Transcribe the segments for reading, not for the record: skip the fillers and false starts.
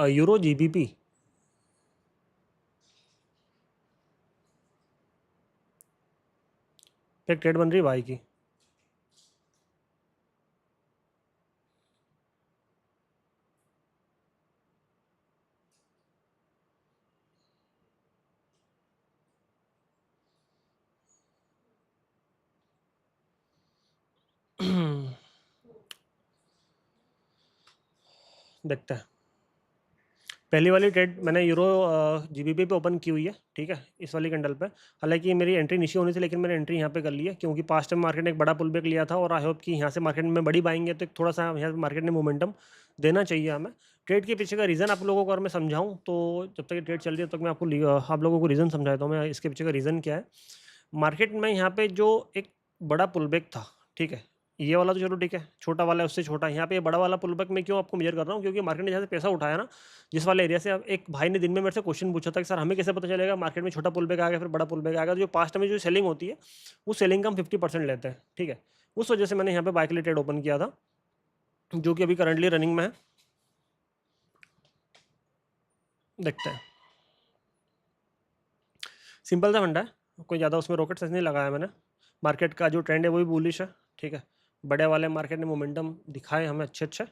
Euro GBP. एक trade बन रही है भाई की। देखते हैं। पहली वाली ट्रेड मैंने यूरो जीबीपी पे ओपन की हुई है, ठीक है, इस वाली कैंडल पे। हालांकि मेरी एंट्री नीचे होनी थी, लेकिन मैंने एंट्री यहाँ पे कर ली है, क्योंकि पास्ट टाइम मार्केट ने एक बड़ा पुल बैक लिया था, और आई होप कि यहाँ से मार्केट में बड़ी बाइंग है, तो एक थोड़ा सा यहाँ मार्केट ने मोमेंटम देना चाहिए हमें। ट्रेड के पीछे का रीज़न आप लोगों को अगर मैं समझाऊँ, तो जब तक ये ट्रेड चल रही है तब तक मैं आपको आप लोगों को रीज़न समझाता हूँ मैं इसके पीछे का रीज़न क्या है। मार्केट में यहाँ पे जो एक बड़ा पुल बैक था, ठीक है, ये वाला तो चलो ठीक है, छोटा वाला है उससे छोटा, यहाँ पे ये बड़ा वाला पुल बैक मैं क्यों आपको मेजर कर रहा हूँ, क्योंकि मार्केट ने जहाँ से पैसा उठाया ना, जिस वाले एरिया से, अब एक भाई ने दिन में मेरे से क्वेश्चन पूछा था कि सर हमें कैसे पता चलेगा मार्केट में छोटा पुल बैक आ गया फिर बड़ा पुल बैक आ गया। तो जो पास्ट में जो सेलिंग होती है, उस सेलिंग का हम 50% लेते हैं, ठीक है। उस वजह से मैंने यहाँ पे बाय के लिए ट्रेड ओपन किया था, जो कि अभी करंटली रनिंग में है। देखते हैं। सिंपल सा फंडा है, कोई ज़्यादा उसमें रॉकेट साइंस नहीं लगाया मैंने। मार्केट का जो ट्रेंड है वही बुलिश है, ठीक है। बड़े वाले मार्केट ने मोमेंटम दिखाए हमें अच्छे अच्छे,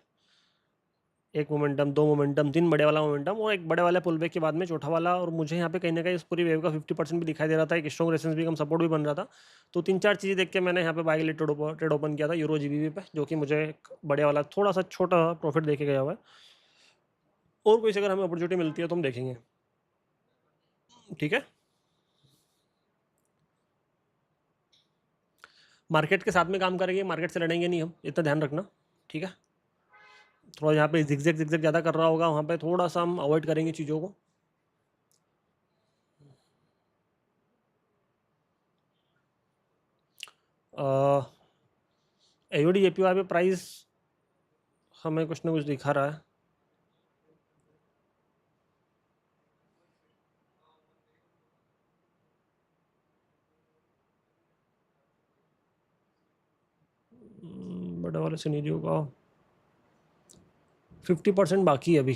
एक मोमेंटम, दो मोमेंटम, तीन बड़े वाला मोमेंटम, और एक बड़े वाले पुल बैक के बाद में चौथा वाला। और मुझे यहाँ पे कहीं ना कहीं इस पूरी वेव का 50% भी दिखाई दे रहा था, एक स्ट्रॉन्ग रेसेंस भी, कम सपोर्ट भी बन रहा था। तो तीन चार चीज़ें देख के मैंने यहाँ पे बाय के लिए ट्रेड ओपन किया था यूरो जीबीबी पे, जो कि मुझे एक बड़े वाला थोड़ा सा छोटा प्रॉफिट देके गया हुआ है। और कोई से अगर हमें अपॉर्चुनिटी मिलती है तो हम देखेंगे, ठीक है। मार्केट के साथ में काम करेंगे, मार्केट से लड़ेंगे नहीं हम, इतना ध्यान रखना, ठीक है। थोड़ा यहाँ पे जिगजैग जिगजैग ज़्यादा कर रहा होगा, वहाँ पे थोड़ा सा हम अवॉइड करेंगे चीज़ों को। एयूडी एपीवाई पे प्राइस हमें कुछ ना कुछ दिखा रहा है। बड़े वाले सिनेरियो का 50% बाकी है अभी,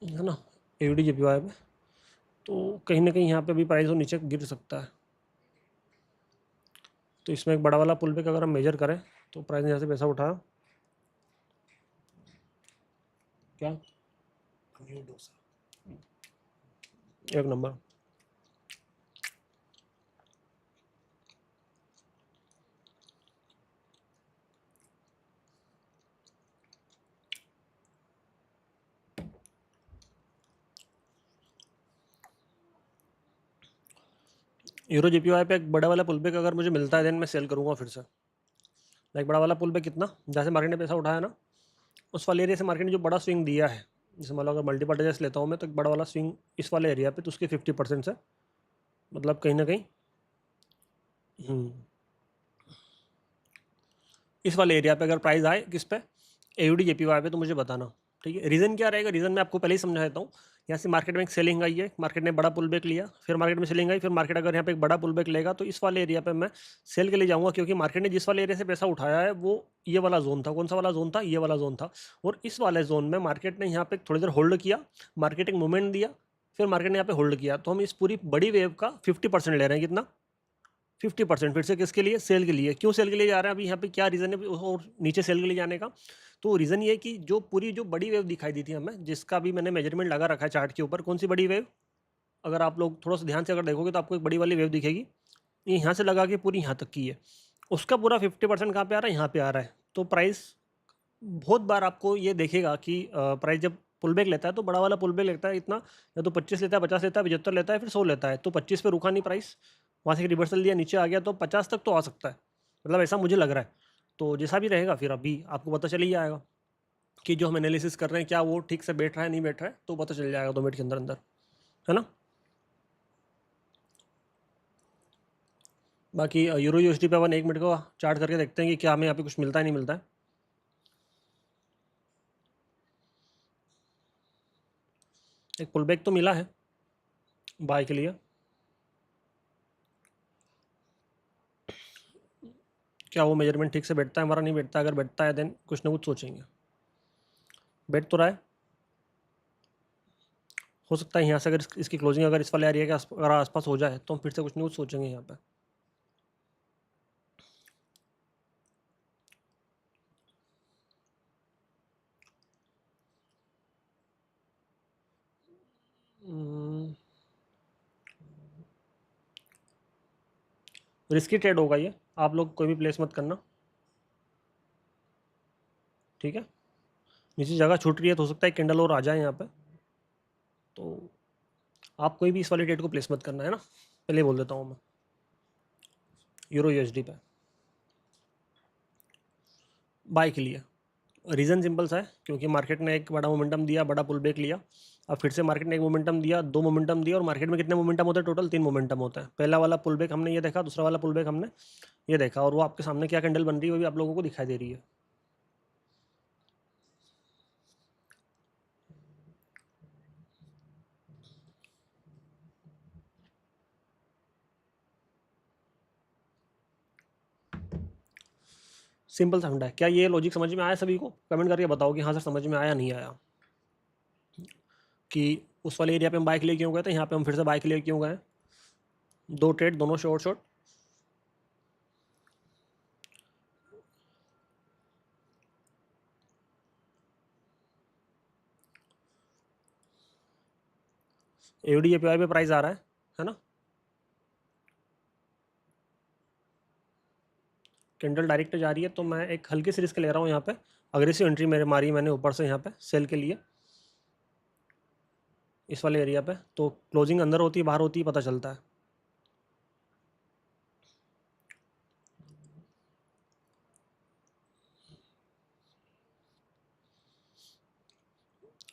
है ना, एयूडी जेपीवाई पे। तो कहीं ना कहीं यहाँ पे अभी प्राइस और नीचे गिर सकता है। तो इसमें एक बड़ा वाला पुल बैक अगर हम मेजर करें, तो प्राइस ने यहाँ से पैसा उठाया, क्या पनीर डोसा, एक नंबर। यूरो जेपीवाई पे एक बड़ा वाला पुल बैक अगर मुझे मिलता है, देन मैं सेल करूँगा फिर से। लाइक बड़ा वाला पुल बैक कितना, जहाँ से मार्केट ने पैसा उठाया ना, उस वाले एरिया से मार्केट ने जो बड़ा स्विंग दिया है, जैसे मान लो अगर मल्टीपल डेज लेता हूँ मैं, तो एक बड़ा वाला स्विंग इस वाले एरिया पे, तो उसके 50% से, मतलब कहीं ना कहीं इस वाले एरिया पे अगर प्राइस आए किस पे, एयूडी जेपीवाई पे, तो मुझे बताना, ठीक है। रीज़न क्या रहेगा, रीज़न मैं आपको पहले ही समझा देता हूँ। यहाँ से मार्केट में एक सेलिंग आई है, मार्केट ने बड़ा पुल बैक लिया, फिर मार्केट में सेलिंग आई, फिर मार्केट अगर यहाँ पे एक बड़ा पुल बैक लेगा, तो इस वाले एरिया पे मैं सेल के लिए जाऊँगा, क्योंकि मार्केट ने जिस वाले एरिया से पैसा उठाया है वो ये वाला जोन था। कौन सा वाला जोन था, ये वाला जोन था। और इस वाले जोन में मार्केट ने यहाँ पे थोड़ी देर होल्ड किया, मार्केट एक मूवमेंट दिया, फिर मार्केट ने यहाँ पे होल्ड किया। तो हम इस पूरी बड़ी वेव का 50% ले रहे हैं, कितना, 50%। फिर से किसके लिए, सेल के लिए। क्यों सेल के लिए जा रहे हैं, अभी यहाँ पे क्या रीज़न है और नीचे सेल के लिए जाने का। तो रीज़न ये है कि जो पूरी जो बड़ी वेव दिखाई दी थी हमें, जिसका भी मैंने मेजरमेंट लगा रखा है चार्ट के ऊपर, कौन सी बड़ी वेव, अगर आप लोग थोड़ा सा ध्यान से अगर देखोगे तो आपको एक बड़ी वाली वेव दिखेगी, ये यहाँ से लगा के पूरी यहाँ तक की है। उसका पूरा 50% कहाँ पे आ रहा है, यहाँ पे आ रहा है। तो प्राइस बहुत बार आपको ये देखेगा कि प्राइस जब पुल बैक लेता है, तो बड़ा वाला पुल बैक लेता है इतना, या तो 25 लेता है, 50 लेता है, 75 लेता है, फिर 100 लेता है। तो 25 पे रुका नहीं प्राइस, वहाँ से रिवर्सल दिया, नीचे आ गया, तो 50 तक तो आ सकता है, मतलब ऐसा मुझे लग रहा है। तो जैसा भी रहेगा फिर अभी आपको पता चल ही जाएगा कि जो हम एनालिसिस कर रहे हैं क्या वो ठीक से बैठ रहा है नहीं बैठ रहा है, तो पता चल जाएगा 2 मिनट के अंदर अंदर, है ना। बाकी यूरो यूएसडी पे अपन 1 मिनट का चार्ट करके देखते हैं कि क्या हमें यहाँ पे कुछ मिलता है नहीं मिलता है। एक पुल बैक तो मिला है बाय के लिए, क्या वो मेजरमेंट ठीक से बैठता है हमारा, नहीं बैठता है। अगर बैठता है देन कुछ ना कुछ सोचेंगे। बैठ तो रहा है, हो सकता है यहाँ से अगर इसकी क्लोजिंग अगर इस वाले एरिया के अगर आसपास हो जाए तो हम फिर से कुछ नहीं कुछ सोचेंगे यहाँ पे। रिस्की ट्रेड होगा ये, आप लोग कोई भी प्लेस मत करना, ठीक है। नीचे जगह छूट रही है तो हो सकता है कैंडल और आ जाए यहाँ पे, तो आप कोई भी इस वाले ट्रेड को प्लेस मत करना, है ना, पहले बोल देता हूँ मैं। यूरो यूएसडी पे बाय के लिए रीज़न सिंपल सा है, क्योंकि मार्केट ने एक बड़ा मोमेंटम दिया, बड़ा पुल बैक लिया। अब फिर से मार्केट ने एक मोमेंटम दिया, दो मोमेंटम दिया, और मार्केट में कितने मोमेंटम होते हैं टोटल? 3 मोमेंटम होते हैं। पहला वाला पुल बैक हमने ये देखा, दूसरा वाला पुल बैक हमने ये देखा, और वो आपके सामने क्या कैंडल बन रही है वो भी आप लोगों को दिखाई दे रही है। सिंपल सा फंडा है। क्या ये लॉजिक समझ में आया सभी को? कमेंट करके बताओ कि हाँ सर समझ में आया नहीं आया, कि उस वाले एरिया पे हम बाइक लिए क्यों गए थे, यहाँ पे हम फिर से बाइक लिए क्यों गए। दो ट्रेड दोनों शॉर्ट शॉर्ट। एडी एपीआई पे प्राइस आ रहा है ना। कैंडल डायरेक्ट जा रही है तो मैं एक हल्की सी रिस्क ले रहा हूँ यहाँ पे। अग्रेसिव एंट्री मेरे मारी मैंने ऊपर से यहाँ पे सेल के लिए इस वाले एरिया पे, तो क्लोजिंग अंदर होती है बाहर होती है पता चलता है।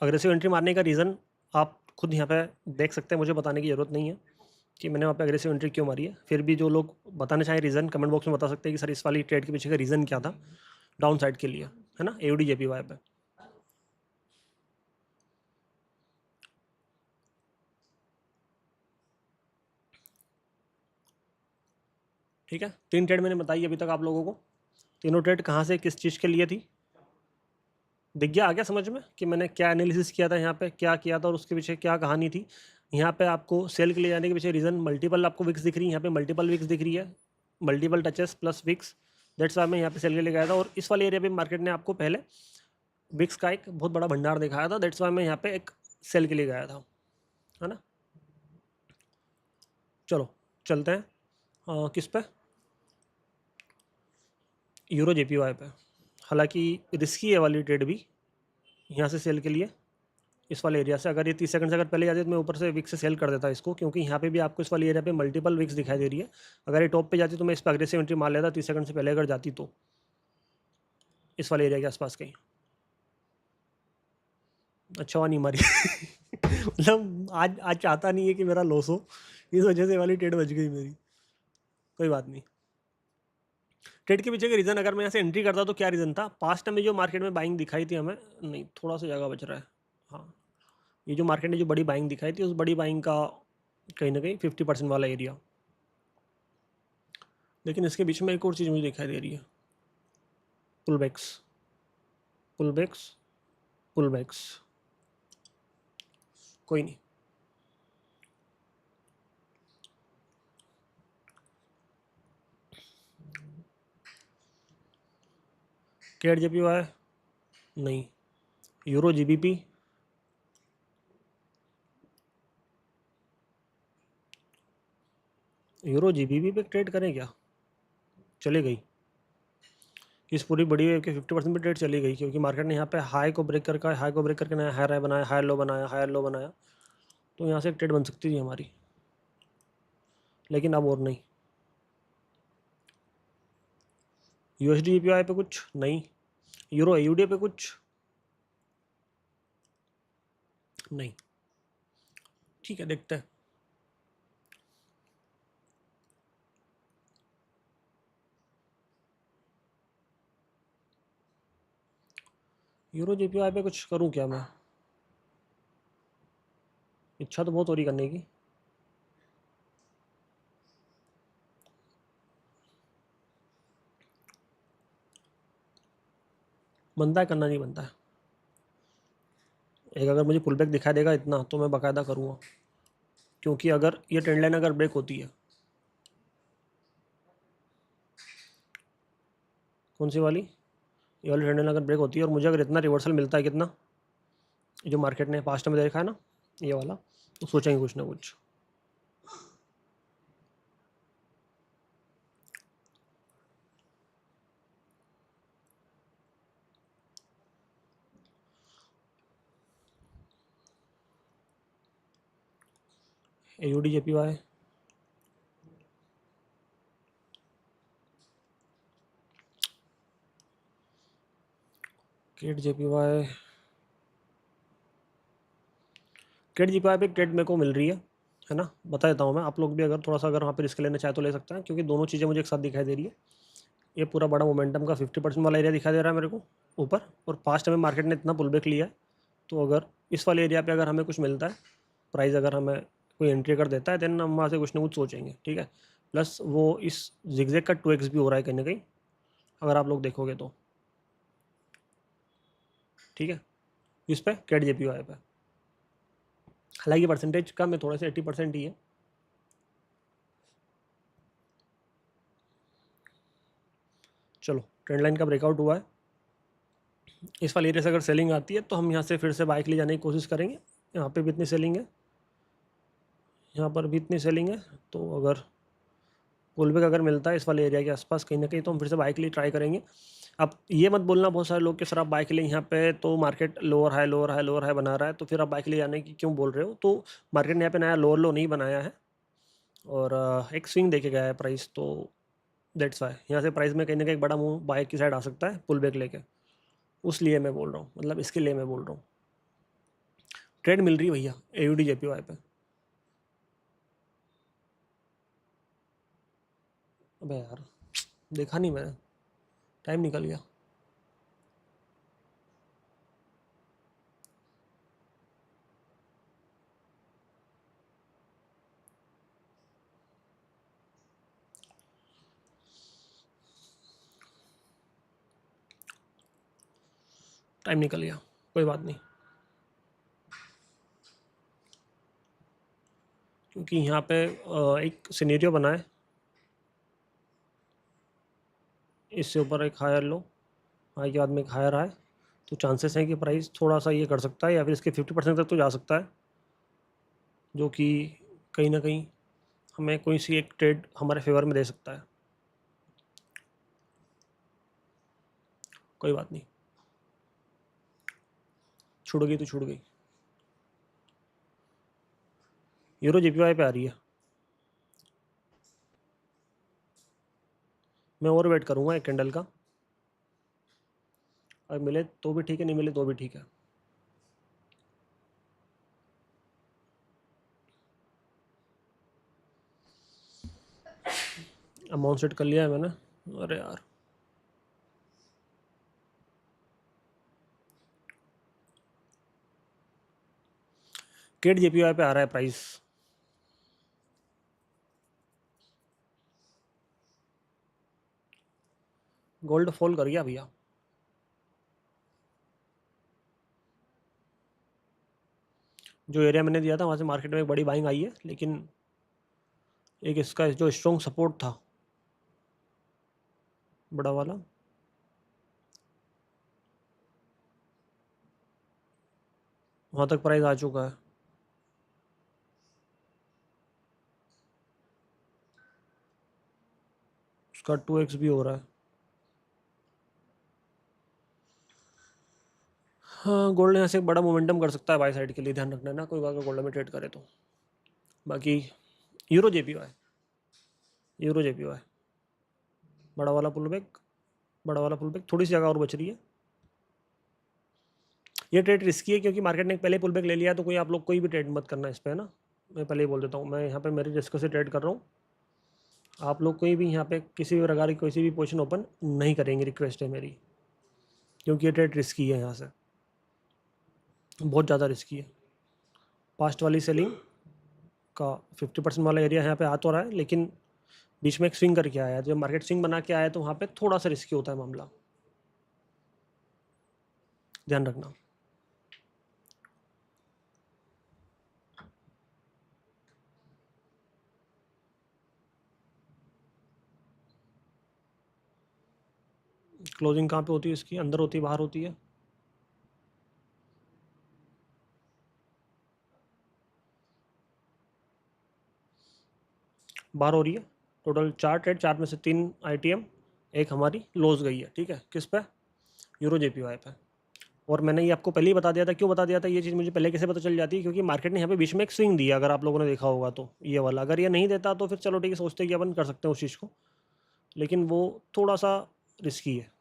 अग्रेसिव एंट्री मारने का रीज़न आप खुद यहाँ पे देख सकते हैं, मुझे बताने की ज़रूरत नहीं है कि मैंने वहाँ पे अग्रेसिव एंट्री क्यों मारी है। फिर भी जो लोग बताना चाहें रीज़न कमेंट बॉक्स में बता सकते हैं कि सर इस वाली ट्रेड के पीछे का रीज़न क्या था डाउन साइड के लिए, है ना, एडी जेपीवाई पे। ठीक है, 3 ट्रेड मैंने बताई अभी तक आप लोगों को। तीनों ट्रेड कहाँ से किस चीज़ के लिए थी, दिख गया, आ गया समझ में कि मैंने क्या एनालिसिस किया था, यहाँ पे क्या किया था और उसके पीछे क्या कहानी थी। यहाँ पे आपको सेल के लिए जाने के पीछे रीज़न मल्टीपल आपको विक्स दिख रही है, यहाँ पे मल्टीपल विक्स दिख रही है, multiple touches plus wicks. That's why मैं यहाँ पे सेल के लिए गया था, और इस वाले एरिया पे मार्केट ने आपको पहले विक्स का एक बहुत बड़ा भंडार दिखाया था। दैट्स वाई मैं यहाँ पे एक सेल के लिए गया था, है ना। चलो चलते हैं किस पे, यूरो जेपीवाई पे। हालांकि रिस्की है वाली ट्रेड भी, यहाँ से सेल के लिए इस वाले एरिया से अगर ये 30 सेकंड से अगर पहले जाती तो मैं ऊपर से विक्स से सेल कर देता इसको, क्योंकि यहाँ पे भी आपको इस वाले एरिया पे मल्टीपल विक्स दिखाई दे रही है। अगर ये टॉप पे जाती तो मैं इस पर अग्रेसिव एंट्री मार लेता 30 सेकंड से पहले अगर जाती तो, इस वाले एरिया के आसपास कहीं। अच्छा हुआ नहीं मारी मतलब आज आज चाहता नहीं है कि मेरा लॉस हो, इस वजह से वाली ट्रेड बच गई मेरी। कोई बात नहीं। ट्रेड के पीछे का रीज़न अगर मैं यहाँ से एंट्री करता तो क्या रीज़न था, पास्ट में जो मार्केट में बाइंग दिखाई थी हमें, नहीं थोड़ा सा जगह बच रहा है, हाँ, ये जो मार्केट ने जो बड़ी बाइंग दिखाई थी उस बड़ी बाइंग का कहीं ना कहीं 50% वाला एरिया। लेकिन इसके बीच में एक और चीज़ मुझे दिखाई दे रही है, पुलबैक्स, पुलबैक्स, पुलबैक्स। कोई नहीं, केड जेपीवाई नहीं, यूरो जीबीपी, यूरो जीबीपी पे ट्रेड करें क्या, चले गई इस पूरी बड़ी वेव के 50% पे ट्रेड चली गई, क्योंकि मार्केट ने यहाँ पे हाई को ब्रेक करके हाई को ब्रेक करके नया हाई बनाया, हाई लो बनाया, हाई लो बनाया, तो यहाँ से एक ट्रेड बन सकती थी हमारी, लेकिन अब और नहीं। यूएसडी जीपीवाई पे कुछ नहीं, यूरो एयूडी पे कुछ नहीं। ठीक है, देखते हैं। यूरो जीपीवाई पे कुछ करूँ क्या मैं, इच्छा तो बहुत हो रही करने की। बनता है करना, नहीं बनता है। एक अगर मुझे पुल बैक दिखाई देगा इतना तो मैं बाकायदा करूँगा, क्योंकि अगर ये ट्रेंड लाइन अगर ब्रेक होती है, कौन सी वाली, ये वाली ट्रेंड लाइन अगर ब्रेक होती है और मुझे अगर इतना रिवर्सल मिलता है, कितना जो मार्केट ने पास्ट में देखा है ना ये वाला, तो सोचेंगे कुछ ना कुछ। AUD JPY, CAD JPY, CAD JPY पे एक ट्रेड मेरे को मिल रही है ना, बता देता हूँ मैं। आप लोग भी अगर थोड़ा सा अगर वहाँ पे रिस्क लेना चाहे तो ले सकते हैं, क्योंकि दोनों चीज़ें मुझे एक साथ दिखाई दे रही है। ये पूरा बड़ा मोमेंटम का 50% वाला एरिया दिखाई दे रहा है मेरे को ऊपर, और पास्ट में मार्केट ने इतना पुल बैक लिया है। तो अगर इस वाले एरिया पे अगर हमें कुछ मिलता है, प्राइस अगर हमें कोई एंट्री कर देता है, देन हम वहाँ से कुछ ना कुछ सोचेंगे, ठीक है। प्लस वो इस जिगजैग का 2x भी हो रहा है कहीं ना कहीं, अगर आप लोग देखोगे तो, ठीक है। इस पे कैट JPY पे हालांकि परसेंटेज कम है, थोड़े से 80% ही है। चलो, ट्रेंड लाइन का ब्रेकआउट हुआ है, इस वाले एरिया से अगर सेलिंग आती है तो हम यहाँ से फिर से बाइक ले जाने की कोशिश करेंगे। यहाँ पे भी इतनी सेलिंग है, यहाँ पर भी इतनी सेलिंग है, तो अगर पुल बैक अगर मिलता है इस वाले एरिया के आसपास कहीं ना कहीं, तो हम फिर से बाइक के लिए ट्राई करेंगे। अब ये मत बोलना बहुत सारे लोग कि सर आप बाइक के लिए यहाँ पे तो market lower high lower high lower high बना रहा है, तो फिर आप बाइक के लिए जाने की क्यों बोल रहे हो। तो मार्केट ने यहाँ पे नया लोअर लो नहीं बनाया है, और एक स्विंग देके गया है प्राइस, तो दैट्स वाई यहाँ से प्राइस में कहीं ना कहीं एक बड़ा मूव बाइक की साइड आ सकता है पुल बैक लेके। उस लिए मैं बोल रहा हूँ, मतलब इसके लिए मैं बोल रहा हूँ। ट्रेड मिल रही है भैया AUD JPY पे। अबे यार, देखा नहीं मैंने, टाइम निकल गया। टाइम निकल गया, कोई बात नहीं, क्योंकि यहाँ पे एक सिनेरियो बना है, इससे ऊपर एक हायर लो, हाई के बाद में एक हायर आए, तो चांसेस हैं कि प्राइस थोड़ा सा ये कर सकता है, या फिर इसके 50% तक तो जा सकता है, जो कि कहीं ना कहीं हमें कोई सी एक ट्रेड हमारे फेवर में दे सकता है। कोई बात नहीं, छूट गई तो छूट गई। यूरो JPY पे आ रही है, मैं और वेट करूँगा एक कैंडल का, अगर मिले तो भी ठीक है, नहीं मिले तो भी ठीक है। अमाउंट सेट कर लिया है मैंने, अरे यार केट JPY पे आ रहा है प्राइस, गोल्ड फॉल कर गया भैया। जो एरिया मैंने दिया था वहाँ से मार्केट में एक बड़ी बाइंग आई है, लेकिन एक इसका जो स्ट्रॉन्ग सपोर्ट था बड़ा वाला, वहाँ तक प्राइस आ चुका है। उसका 2x भी हो रहा है। हाँ, गोल्ड यहाँ से एक बड़ा मोमेंटम कर सकता है बाई साइड के लिए, ध्यान रखना है ना, कोई अगर गोल्ड में ट्रेड करे तो। बाकी यूरो JPY, यूरो JPY बड़ा वाला पुल बैक, बड़ा वाला पुल बैक, थोड़ी सी जगह और बच रही है। ये ट्रेड रिस्की है क्योंकि मार्केट ने पहले पुल बैक ले लिया, तो कोई आप लोग कोई भी ट्रेड मत करना इस पर, है ना। मैं पहले ही बोल देता हूँ, मैं यहाँ पे मेरे रिस्क से ट्रेड कर रहा हूँ। आप लोग कोई भी यहाँ पे किसी भी प्रकार की किसी भी पोजीशन ओपन नहीं करेंगे, रिक्वेस्ट है मेरी, क्योंकि ये ट्रेड रिस्की है, यहाँ से बहुत ज़्यादा रिस्की है। पास्ट वाली सेलिंग का 50% वाला एरिया यहाँ पे आ तो रहा है, लेकिन बीच में एक स्विंग करके आया, जब मार्केट स्विंग बना के आया तो वहाँ पे थोड़ा सा रिस्की होता है मामला, ध्यान रखना। क्लोजिंग कहाँ पे होती है इसकी, अंदर होती है बाहर होती है? बाहर हो रही है। टोटल 4 ट्रेड, 4 में से 3 ITM, एक हमारी लॉस गई है। ठीक है, किस पे? यूरो JPY पे। और मैंने ये आपको पहले ही बता दिया था। क्यों बता दिया था ये चीज़ मुझे पहले कैसे पता चल जाती है? क्योंकि मार्केट ने यहाँ पे बीच में एक स्विंग दिया, अगर आप लोगों ने देखा होगा तो ये वाला। अगर ये नहीं देता तो फिर चलो ठीक है, सोचते कि अपन कर सकते हैं उस चीज़ को, लेकिन वो थोड़ा सा रिस्की है।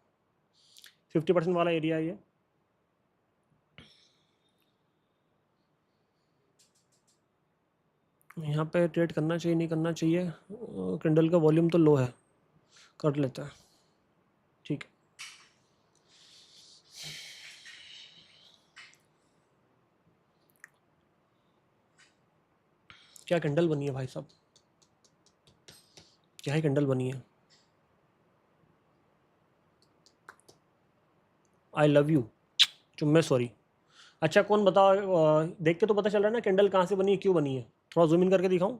50% वाला एरिया है ये। यहाँ पे ट्रेड करना चाहिए नहीं करना चाहिए? कैंडल का वॉल्यूम तो लो है, कर लेता है। ठीक है, क्या कैंडल बनी है भाई साहब, क्या ही कैंडल बनी है। आई लव यू चुम्मे, सॉरी। अच्छा कौन बताओ, देख के तो पता चल रहा है ना कैंडल कहाँ से बनी है, क्यों बनी है? थोड़ा जूम इन करके दिखाऊं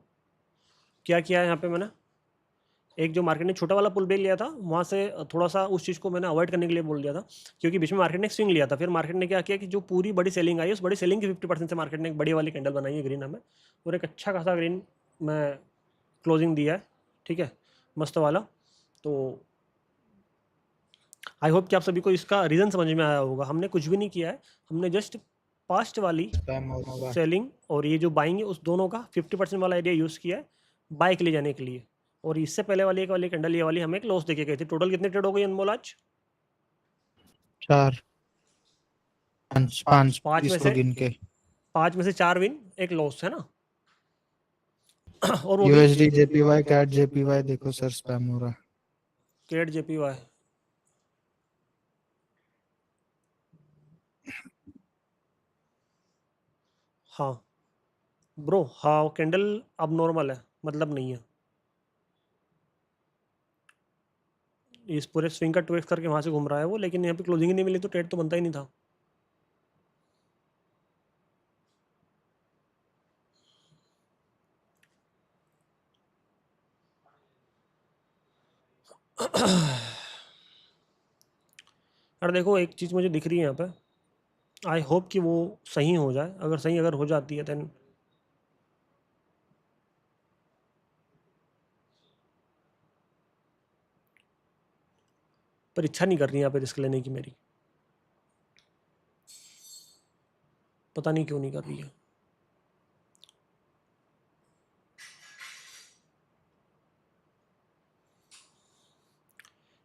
क्या किया है यहाँ पे मैंने? एक जो मार्केट ने छोटा वाला पुल बैक लिया था, वहाँ से थोड़ा सा उस चीज़ को मैंने अवॉइड करने के लिए बोल दिया था, क्योंकि बीच में मार्केट ने स्विंग लिया था। फिर मार्केट ने क्या किया कि जो पूरी बड़ी सेलिंग आई, उस बड़ी सेलिंग की 50% से मार्केट ने एक बड़ी वाली कैंडल बनाई है ग्रीन हमें, और एक अच्छा खासा ग्रीन में क्लोजिंग दिया है। ठीक है, मस्त वाला। तो आई होप कि आप सभी को इसका रीज़न समझ में आया होगा। हमने कुछ भी नहीं किया है, हमने जस्ट पास्ट वाली स्पैम होगा। सेलिंग और ये जो बाइंग है उस दोनों का 50% वाला एरिया यूज़ किया है बाय के लिए जाने के लिए। और इससे पहले वाली एक वाली कैंडल ये वाली हमें एक लॉस देके गई थी। टोटल कितने ट्रेड हो गई अनमोल आज? 4 5 5 पाँच में इसको से गिन के। 4 विन, एक लॉस है ना। और वो भी USD JPY कैट JPY देखो सर स्पैम हो रहा। CAD JPY। हाँ ब्रो, हाँ कैंडल अब नॉर्मल है, मतलब नहीं है। इस पूरे स्विंग का 2x करके वहाँ से घूम रहा है वो, लेकिन यहाँ पे क्लोजिंग ही नहीं मिली तो ट्रेड तो बनता ही नहीं था। यार देखो, एक चीज़ मुझे दिख रही है यहाँ पे, आई होप कि वो सही हो जाए। अगर सही अगर हो जाती है देन पर इच्छा नहीं कर रही यहाँ पे रिस्क लेने की मेरी, पता नहीं क्यों नहीं कर रही है।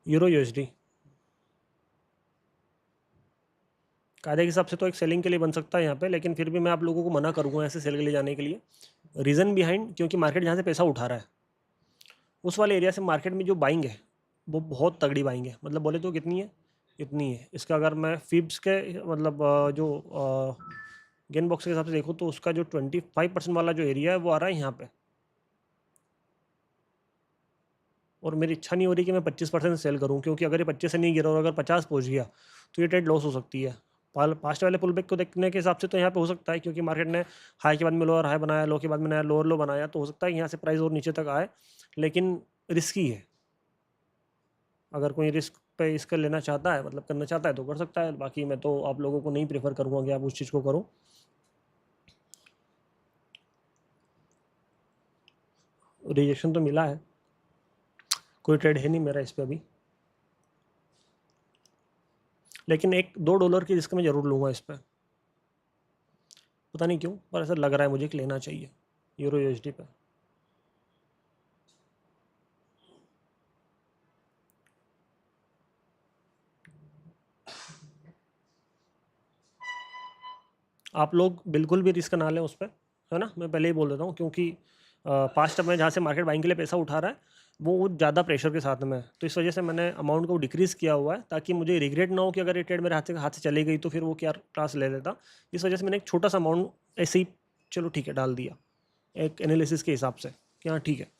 यूरो USD कायदे के हिसाब से तो एक सेलिंग के लिए बन सकता है यहाँ पे, लेकिन फिर भी मैं आप लोगों को मना करूँगा ऐसे सेल के लिए जाने के लिए। रीज़न बिहाइंड, क्योंकि मार्केट जहाँ से पैसा उठा रहा है उस वाले एरिया से मार्केट में जो बाइंग है वो बहुत तगड़ी बाइंग है। मतलब बोले तो कितनी है, इतनी है। इसका अगर मैं फिब्स के मतलब जो गेन बॉक्स के हिसाब से देखूँ तो उसका जो 25% वाला जो एरिया है वो आ रहा है यहाँ पे। और मेरी इच्छा नहीं हो रही कि मैं 25% सेल करूं, क्योंकि अगर ये 25 से नहीं गिरा और अगर 50 पहुंच गया तो ये ट्रेड लॉस हो सकती है। पास्ट वाले पुल बैक को देखने के हिसाब से तो यहाँ पे हो सकता है, क्योंकि मार्केट ने हाई के बाद में लोअर हाई बनाया, लो के बाद में नया लोअर लो बनाया, तो हो सकता है यहाँ से प्राइस और नीचे तक आए, लेकिन रिस्की है। अगर कोई रिस्क पे इसका लेना चाहता है, मतलब करना चाहता है तो कर सकता है, बाकी मैं तो आप लोगों को नहीं प्रेफर करूँगा कि आप उस चीज़ को करो। रिजेक्शन तो मिला है, कोई ट्रेड है नहीं मेरा इस पर अभी, लेकिन $1-2 की रिस्क मैं ज़रूर लूँगा इस पर। पता नहीं क्यों, पर ऐसा लग रहा है मुझे कि लेना चाहिए यूरो USD पे। आप लोग बिल्कुल भी रिस्क ना लें उस पे, है ना। मैं पहले ही बोल देता हूँ, क्योंकि पास्ट में जहाँ से मार्केट बाइंग के लिए पैसा उठा रहा है वो ज़्यादा प्रेशर के साथ में है, तो इस वजह से मैंने अमाउंट को डिक्रीज़ किया हुआ है, ताकि मुझे रिग्रेट ना हो कि अगर ये ट्रेड मेरे हाथ से चली गई तो फिर वो क्या क्लास ले लेता। इस वजह से मैंने एक छोटा सा अमाउंट ऐसे ही चलो ठीक है डाल दिया, एक एनालिसिस के हिसाब से कि हाँ ठीक है।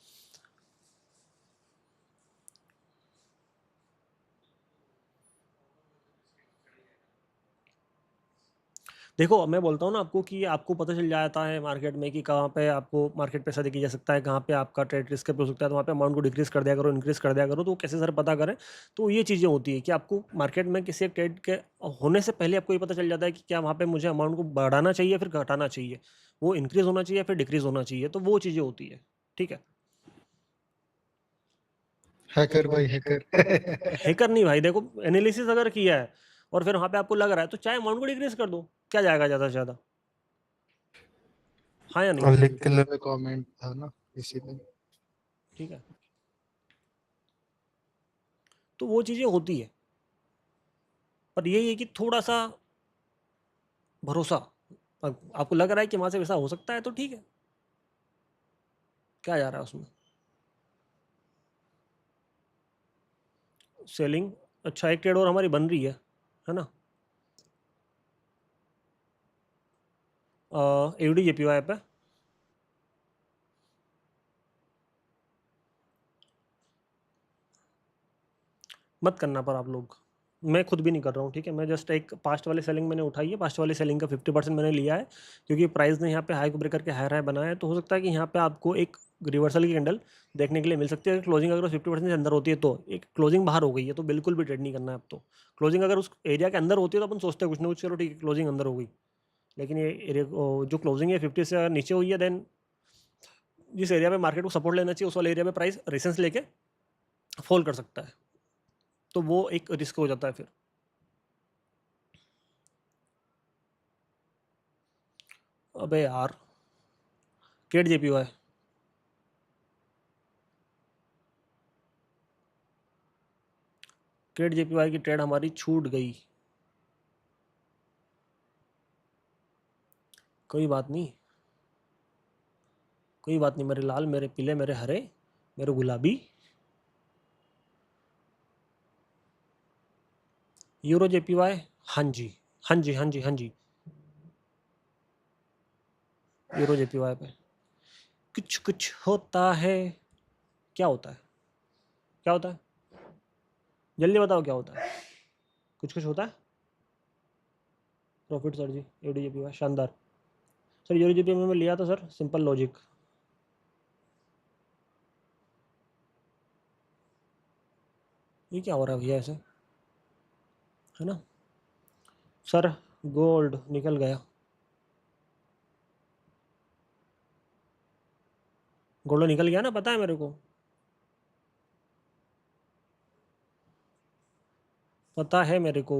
देखो मैं बोलता हूँ ना आपको कि आपको पता चल जाता है मार्केट में कि कहाँ पे आपको मार्केट पैसा देखी जा सकता है, कहाँ पे आपका ट्रेड रिस्क हो सकता है, तो वहाँ पे अमाउंट को डिक्रीज कर दिया करो, इंक्रीज कर दिया करो। तो कैसे सर पता करें? तो ये चीज़ें होती है कि आपको मार्केट में किसी एक ट्रेड के होने से पहले आपको ये पता चल जाता है कि क्या वहाँ पे मुझे अमाउंट को बढ़ाना चाहिए फिर घटाना चाहिए, वो इंक्रीज होना चाहिए फिर डिक्रीज होना चाहिए। तो वो चीज़ें होती है। ठीक है। हैकर भाई हैकर। हैकर नहीं भाई, देखो एनालिसिस अगर किया है और फिर वहाँ पे आपको लग रहा है तो चाहे अमाउंट को डिक्रीज कर दो, क्या जाएगा ज़्यादा से ज़्यादा? हाँ या नहीं? और लिख के में कमेंट था ना इसीलिए। ठीक है। तो वो चीज़ें होती है, पर यही है कि थोड़ा सा भरोसा। आपको लग रहा है कि वहाँ से वैसा हो सकता है तो ठीक है, क्या जा रहा है उसमें? सेलिंग अच्छा, एक ट्रेड और हमारी बन रही है ना? एवडी जेपीवाई पे मत करना पर आप लोग, मैं खुद भी नहीं कर रहा हूँ। ठीक है, मैं जस्ट एक पास्ट वाली सेलिंग मैंने उठाई है, पास्ट वाली सेलिंग का 50% मैंने लिया है, क्योंकि प्राइस ने यहाँ पे हाई को ब्रेक करके हाई बनाया है। तो हो सकता है कि यहाँ पे आपको एक रिवर्सल की कैंडल देखने के लिए मिल सकती है। क्लोजिंग अगर 50% से अंदर होती है, तो एक क्लोजिंग बाहर हो गई है तो बिल्कुल भी ट्रेड नहीं करना है अब तो। क्लोजिंग अगर उस एरिया के अंदर होती है तो अपन सोचते हैं कुछ ना कुछ, चलो ठीक है क्लोजिंग अंदर हो गई, लेकिन ये एरिया जो क्लोजिंग है 50 से नीचे हुई है, देन जिस एरिया पे मार्केट को सपोर्ट लेना चाहिए उस वाले एरिया पे प्राइस रेसेंस लेके फॉल कर सकता है, तो वो एक रिस्क हो जाता है फिर। अबे यार, केट जेपीओ है, केट जेपीवाई की ट्रेड हमारी छूट गई। कोई बात नहीं, कोई बात नहीं मेरे लाल, मेरे पीले, मेरे हरे, मेरे गुलाबी। यूरो जेपीवाई, हाँ जी हाँ जी हाँ जी हाँ जी। यूरो जेपीवाई पे कुछ कुछ होता है। क्या होता है? क्या होता है? जल्दी बताओ क्या होता है? कुछ कुछ होता है। प्रॉफिट सर जी, यूरो जेपीवाई शानदार। सर यूरो जेपीवाई में लिया था सर, सिंपल लॉजिक। ये क्या हो रहा है भैया ऐसे, है ना? सर गोल्ड निकल गया, गोल्ड निकल गया ना, पता है मेरे को, पता है मेरे को।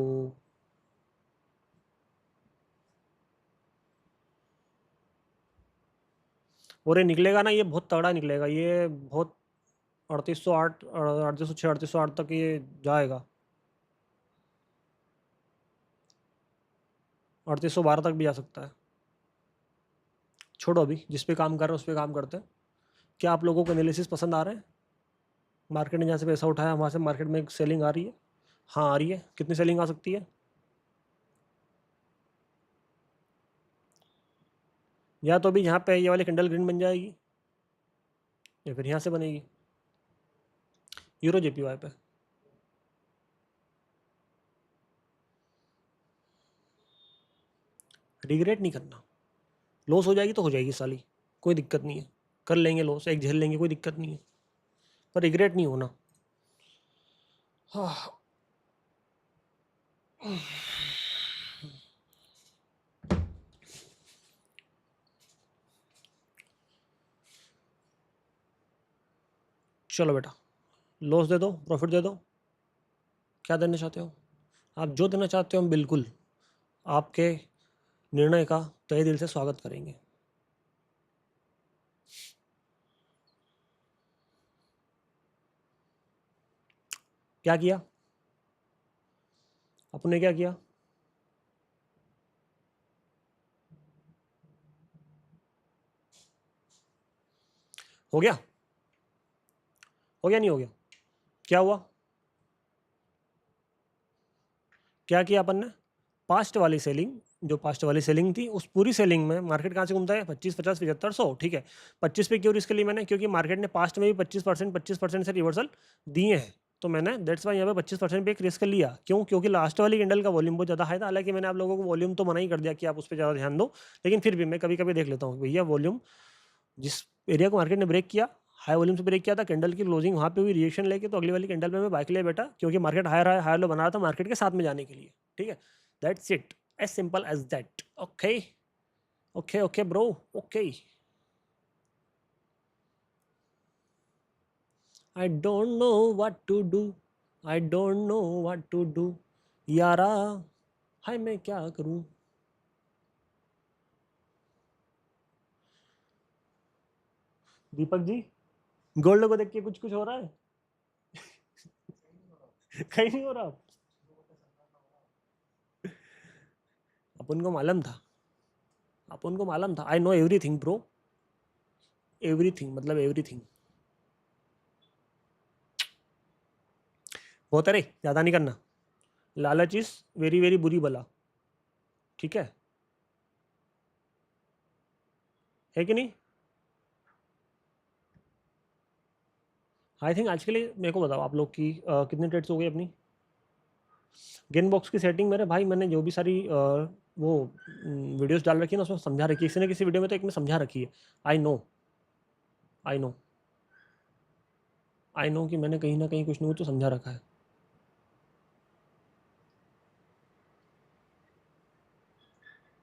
और ये निकलेगा ना, ये बहुत तगड़ा निकलेगा, ये बहुत 3808, 3806, 3808 तक ये जाएगा, 3812 तक भी जा सकता है। छोड़ो, अभी जिस पे काम कर रहे हैं उस पर काम करते हैं। क्या आप लोगों को एनालिसिस पसंद आ रहे हैं? मार्केट ने जहाँ से पैसा उठाया वहाँ से मार्केट में एक सेलिंग आ रही है? हाँ आ रही है। कितनी सेलिंग आ सकती है? या तो अभी यहाँ पे ये वाली कैंडल ग्रीन बन जाएगी, या फिर यहाँ से बनेगी यूरो जेपीवाई पे। रिग्रेट नहीं करना, लॉस हो जाएगी तो हो जाएगी साली, कोई दिक्कत नहीं है, कर लेंगे लॉस, एक झेल लेंगे, कोई दिक्कत नहीं है, पर रिग्रेट नहीं होना। हाँ। चलो बेटा, लॉस दे दो, प्रॉफिट दे दो, क्या देना चाहते हो? आप जो देना चाहते हो हम बिल्कुल आपके निर्णय का तहे दिल से स्वागत करेंगे। क्या किया आपने, क्या किया? हो गया? हो गया नहीं हो गया? क्या हुआ? क्या किया अपन ने? पास्ट वाली सेलिंग, जो पास्ट वाली सेलिंग थी उस पूरी सेलिंग में मार्केट कहाँ से घूमता है? 25, 50, 75, 100। ठीक है, 25 पे क्यों रिस्क ली मैंने? क्योंकि मार्केट ने पास्ट में भी 25% से रिवर्सल दिए हैं, तो मैंने दैट्स वाई यहाँ पे 25% पे एक रिस्क लिया। क्यों? क्योंकि लास्ट वाली कैंडल का वॉल्यूम बहुत ज़्यादा हाई था। हालांकि मैंने आप लोगों को वॉल्यूम तो मना ही कर दिया कि आप उस पर ज़्यादा ध्यान दो, लेकिन फिर भी मैं कभी कभी देख लेता हूँ भैया वॉल्यूम जिस एरिया को मार्केट ने ब्रेक किया, हाई वॉल्यूम से ब्रेक किया था, कैंडल की क्लोजिंग वहाँ पे हुई रिएक्शन लेके, तो अगली वाली कैंडल में मैं बाइक ले बैठा, क्योंकि मार्केट हायर लो बना रहा था मार्केट के साथ में जाने के लिए। ठीक है, that's it, as simple as that. Okay okay okay bro, okay. I don't know what to do, I don't know what to do यारा, हाय मैं क्या करूं। दीपक जी, गोल्ड को देख के कुछ कुछ हो रहा है? कहीं नहीं हो रहा। अपन को मालूम था, अपन को मालूम था। I know everything bro, everything मतलब एवरीथिंग। बहुत है रे, ज़्यादा नहीं करना। लालच इज वेरी वेरी बुरी बला, ठीक है कि नहीं? आई थिंक आज के लिए मेरे को बताओ आप लोग की कितने ट्रेड्स हो गई अपनी गेन बॉक्स की सेटिंग। मेरे भाई मैंने जो भी सारी वो वीडियोस डाल रखी है ना, उसमें समझा रखी है किसी न किसी वीडियो में, तो एक में समझा रखी है। I know, I know, I know कि मैंने कहीं ना कहीं कुछ नहीं कुछ तो समझा रखा है।